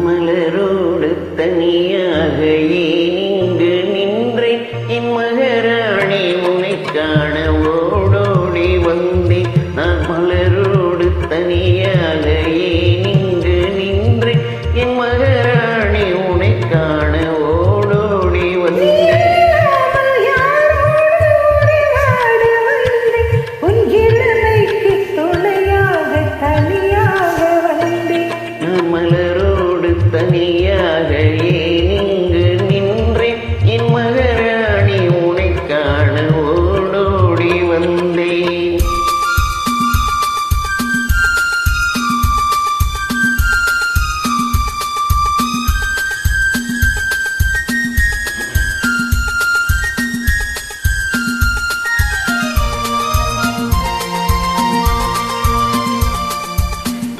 மலரோடு தனியாக இங்கு நின்றேன் என் மகராணி உன்னை காண ஓடோடி வந்தேன். நான் மலரோடு தனியாக இங்கு நின்றேன் என் மகராணி உன்னை காண ஓடோடி வந்தேன். மலரோடு தனியாக இங்கு நின்றேன் என் மகராணி உன்னை காண ஓடோடி வந்தேன்.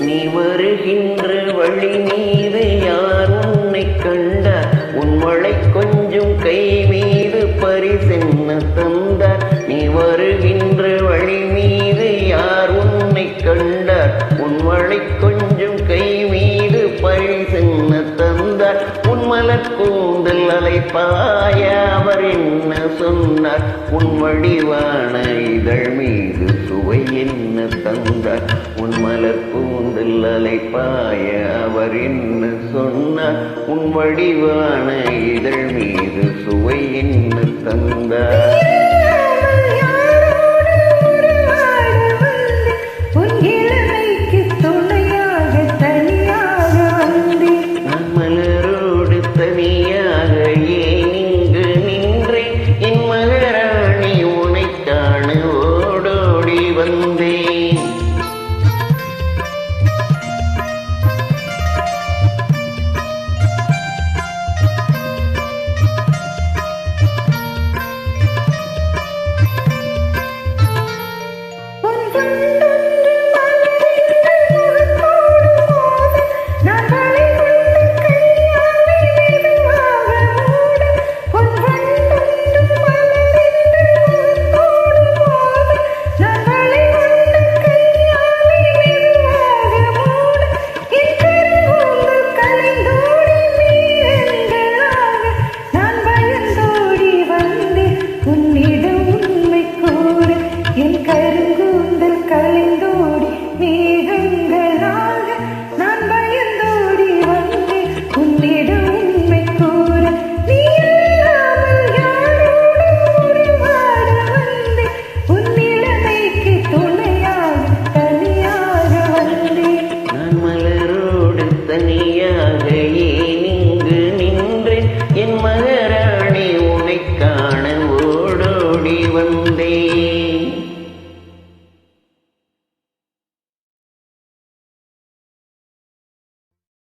நீ வருகின்ற வழி மீது யார் உன்னை கண்டார்? உன் மழை கொஞ்சம் கை மீது பரிசென்ன தந்தார். நீ வருகின்ற வழி மீது யார் உன்னை கண்டார்? உன் மழை கொஞ்சம் கை மீது பரிசென்ன தந்தார். உன் மலர் கூந்தல் அலைப்பாய அவர் என்ன சொன்னார்? உன் வடிவான இதழ் மீது சுவை என்ன தந்தார்? உன் மலர் கூந்தல் அலைப்பாய அவர் என்ன சொன்னார்? உன் வடிவான இதழ் மீது சுவை என்ன தந்தார்?